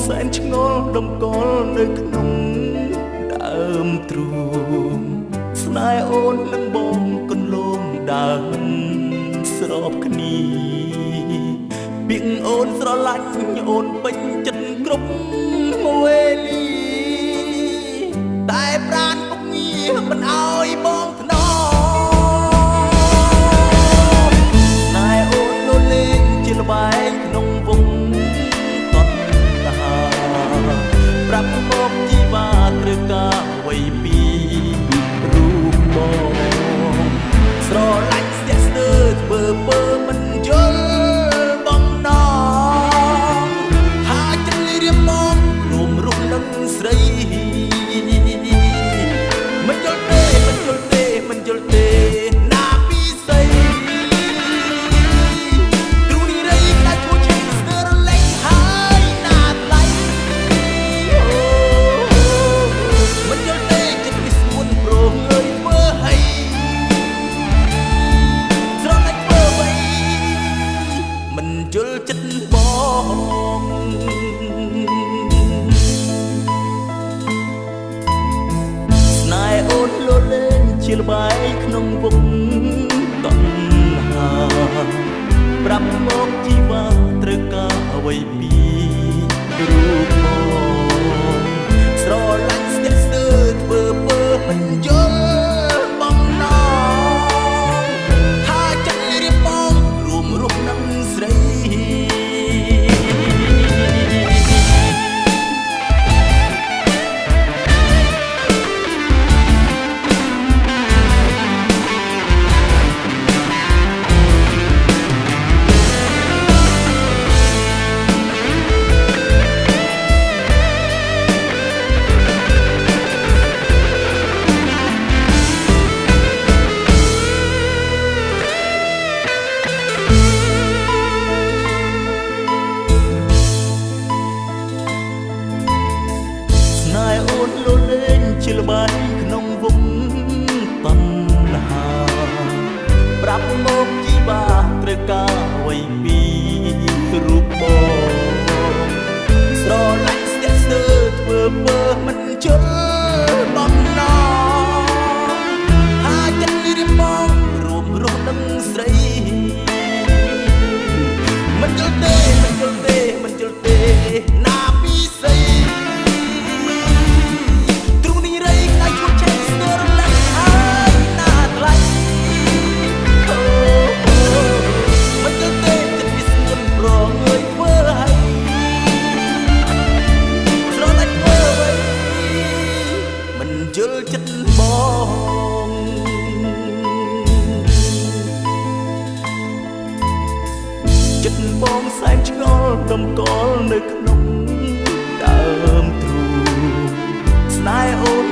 សែនឆ្ងល់ដំកល់នៅក្នុងដើមទ្រូងស្នេហ៍អូននឹងបងកន្លងដើមស្របគ្នាពាក្យអូនស្រឡាញ់អូនពេញចិត្តគ្រប់វេលាតែប្រាណពុកងារមិនអោយបងថ្នមស្នេហ៍អូនលលេងជាល្បែងក្នុងវងតត់តាប្រាប់មកជីវ៉ាត្រូវការអ្វីពីរូបបងស្រឡាញ់ស្ទះស្ទើរធ្វើពើមិនយល់បំណងហើយចិត្តរៀមមករួមរស់នឹងស្រីមិនយល់ទេមិនយល់ទេមិនយល់ទេណាពីស្អីទ្រូងនេះរៃដាច់ឈួចស្ទើរលេងហើយណាថ្លៃមិនយល់ទេចិត្តវាស្ងួនព្រោះងើយធ្វើឲ្យស្រឡាញ់ធ្វើអ្វីមិនយល់ចិត្តបងស្នេហ៍អូនលលេងជាល្បែងក្នុងវងតណ្ហាប្រាប់មកជីវ៉ាត្រូវការអ្វីពីរូបបងស្រឡាញ់ស្ទះស្ទើរធ្វើពើមិនយល់បំណងថាចិត្តរៀបបងរួមរស់នឹងស្រីជាល្បែងក្នុងវងតណ្ហាប្រាប់មកជីវ៉ាត្រូវការអ្វីពីរូបបងស្រឡាញ់ស្ទះស្ទើរធ្វើពើមិនជល់បំណងហើយចិត្តរៀបបងរួមរស់នឹងស្រីមិនយល់ទេមិនយល់ទេមិនយល់ទេណាពីស្អីយល់ចិត្តបងចិត្តបងសែនឆ្ងល់ដំកល់នៅក្នុងដើមទ្រូងស្នេហ៍អូន